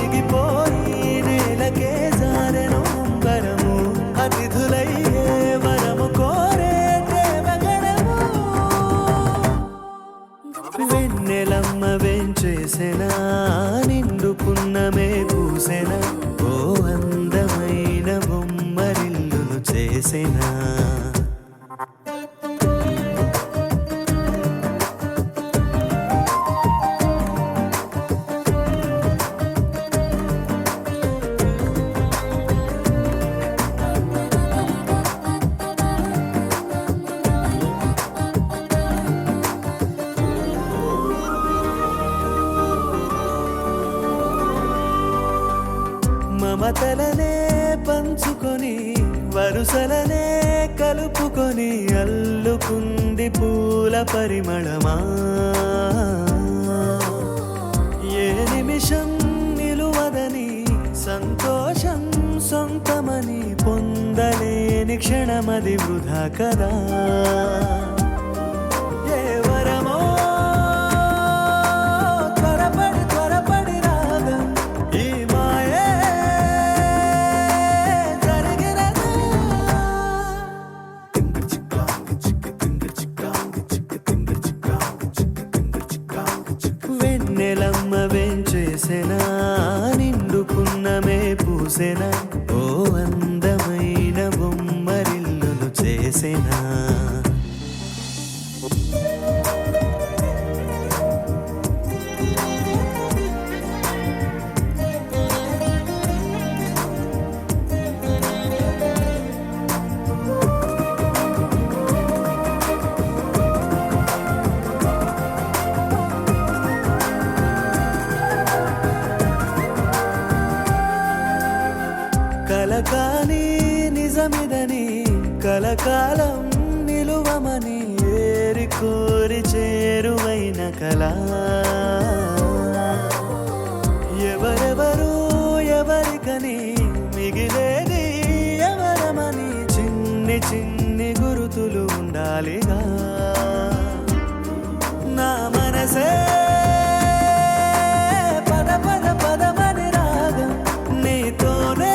దిగిపోయి నేలకే జారెను అంబరము అతిథులయ్యే వరము కోరే దేవగణము వెన్నెలమ్మ వెంచేసెనా నిండు పున్నమే పూసెనా ఓ అందమైన బొమ్మరిల్లును చేసెనా మమతలనే పంచుకొని వరుసలనే కలుపుకొని అల్లుకుంది పూల పరిమళమా ఏ నిమిషం నిలువదని సంతోషం సొంతమని పొందలేని క్షణమది వృధా కదా ఏ వరమో త్వరపడి త్వరపడి రాగం ఈ మాయే వెన్నెలమ్మ వెంచేసెనా నిండు పున్నమే పూసెనా ఓ అందమైన బొమ్మరిల్లును చేసెనా కలకాని నిజమిదని కలకాలం నిలువమని ఏరి కోరి చేరువైన కళ ఎవరెవరు ఎవరికని మిగిలేది ఎవరమని చిన్ని చిన్ని గురుతులు ఉండాలిగా నా మనసే పద పద పదమని రాగం నీతోనే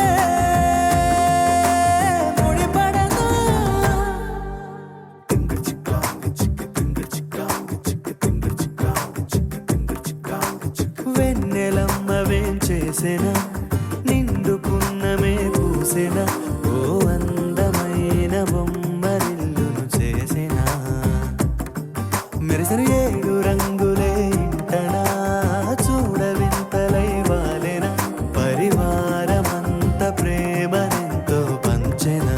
వెన్నెలమ్మ వెంచేసెనా నిండు పున్నమే పూసెనా ఓ అందమైన బొమ్మరిల్లును చేసెనా మెరిసెను ఏడు రంగులే ఇంటనా చూడవింతలై వాలెనా పరివారమంత ప్రేమనెంతో పంచెనా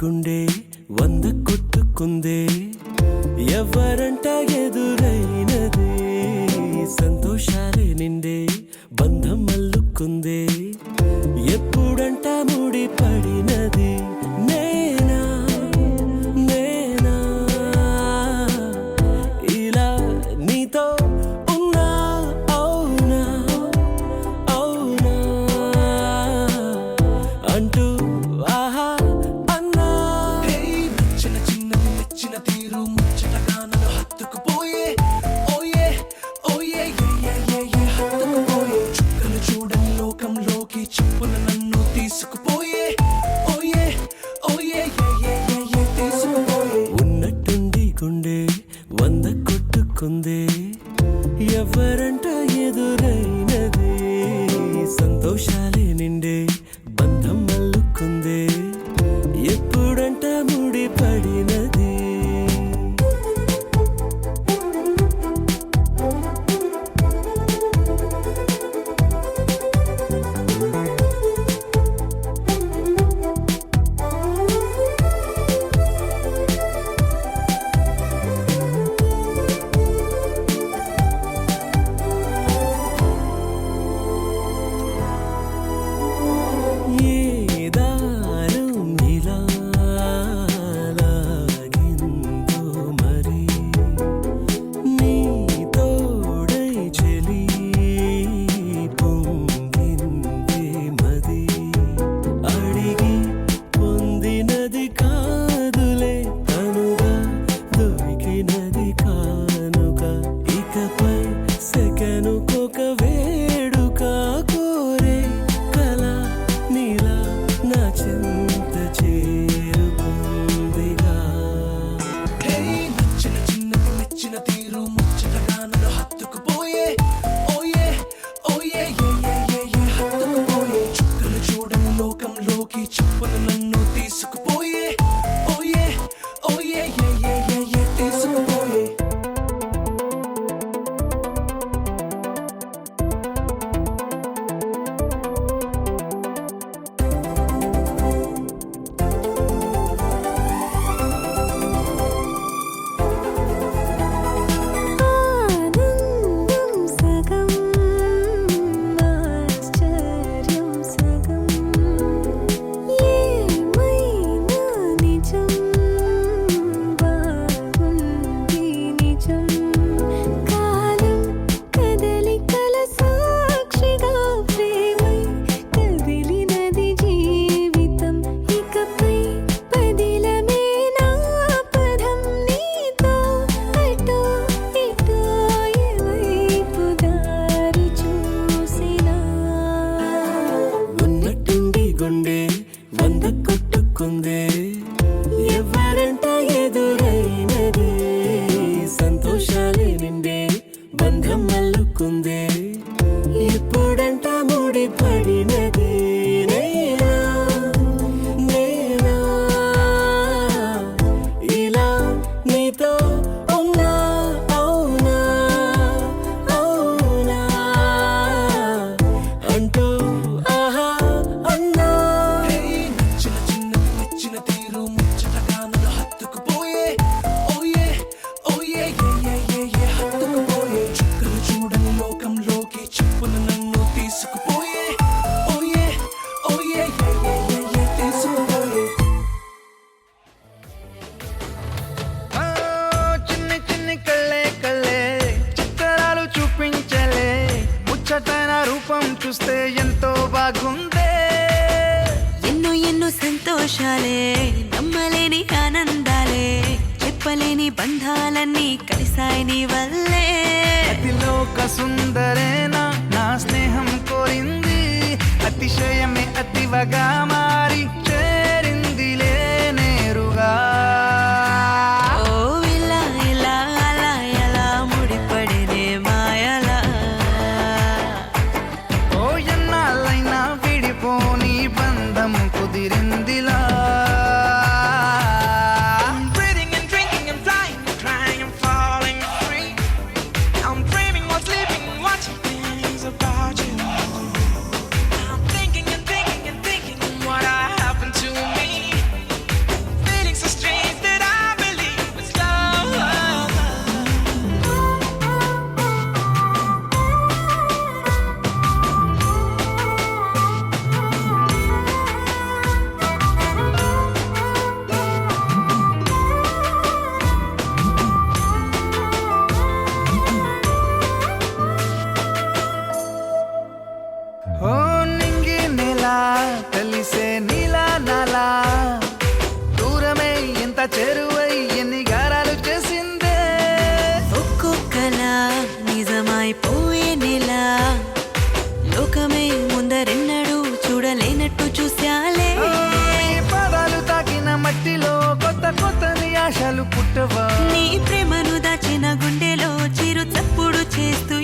గుండె 100 కొట్టుకుందే ఎవరంట ఎదురైనది సంతోషాలే నిండే బంధం అల్లుకుందే ఎప్పుడంట ముడి పడినది నేనా నేనా ఇలా నీతో ఉన్నా అవునా అవునా అంటూ ఆహా అన్నా నచ్చిన చిన్నది మెచ్చిన తీరు ముచ్చటగా నన్ను హత్తుకుపోయే ఓయే ఓయే హత్తుకుపోయే చుక్కలు చూడని లోకంలోకి చెప్పున నన్ను తీసుకుపోయే ఓయే ఓయే తీసుకుపోయే ఉన్నట్టుండి గుండె 100 కొట్టుకుందే ఎవరంట ఎదురైనది సంతోషాలే నిండే బంధం అల్లుకుందే ఎప్పుడంట ముడి పడినది ఏ దారం ఇలా లాగిందో మరి నీ తోడై చెలి పొంగిందే మది అడిగి పొందినది కాదులే తనుగా దొరికినది కానుక ఇకపై సెకనుకొక వేడుక కోరే కల నీలా నా చింత చేరుకుందిగా నచ్చిన చిన్నది మెచ్చిన తీరు ముచ్చటగా నన్ను హత్తుకుపోయే ఓయే ఓయే హత్తుకుపోయే చుక్కలు చూడని లోకంలోకి చెప్పున నన్ను తీసుకుపోయే ఓయే ఓయే తీసుకుపోయే ఆనందం సగం ఆశ్చర్యం సగం ఏమైనా నిజం బాగుంది నిజం కాలం కదలికల సాక్షిగా ప్రేమై కదిలినది జీవితం ఇకపై పదిలమే నా పదం నీతో అటో ఇటో ఎవైపు దారి చూసినా ఉన్నట్టుండి గుండె 100 కొట్టుకుందే ఎవరంట ఎదురైనది సంతోషాలే నిండే బంధం అల్లుకుందే ఎప్పుడంట ముడి పడినది నేనా నేనా ఇలా నీతో ఉన్నా అవునా అవునా అంటూ ఆహా అన్నా నచ్చిన చిన్నది మెచ్చిన తీరు ముచ్చటగా నన్ను హత్తుకుపోయే ఓయే ఓయే హత్తుకుపోయే చుక్కలు చూడని లోకంలోకి చెప్పున నన్ను తీసుకుపోయే ఓయే ఓయే తీసుకుపోయే చిన్ని చిన్ని కళ్ళే కళ్ళే చిత్రాలు చూపించలే ముచ్చటైన రూపం చూస్తే ఎంతో బాగుందే ఎన్నో ఎన్నో సంతోషాలే నమ్మలేని ఆనందాలే చెప్పలేని బంధాలన్నీ కలిసాయి నీ వల్లే అతిలోక సుందరేనా నా స్నేహం కోరింది అతిశయమే అతివగా మారి చేరిందిలే నేరుగా ఓ ఇలా ఇలా అలా ఎలా ముడిపడినే మాయలా ఓ ఎన్నాళ్ళైనా విడిపోని బంధం కుదిరిందిలా I'm breathing and drinking and flying and crying and falling free. I'm dreaming while sleeping, watching things about you. ఎలా కలిసే నీలా నాలా దూరమే ఎంత చేరువై ఎన్ని గారాలు చేసిందే ఒక్కొక్కలా నిజమైపోయే నెలా లోకమే ముందరెన్నడూ చూడలేనట్టు చూశాలే ఈ పాదాలు తాకిన మట్టిలో కొత్త కొత్తని ఆశలు పుట్టవా నీ ప్రేమను దాచిన గుండెలో చిరు చప్పుడు చేస్తూ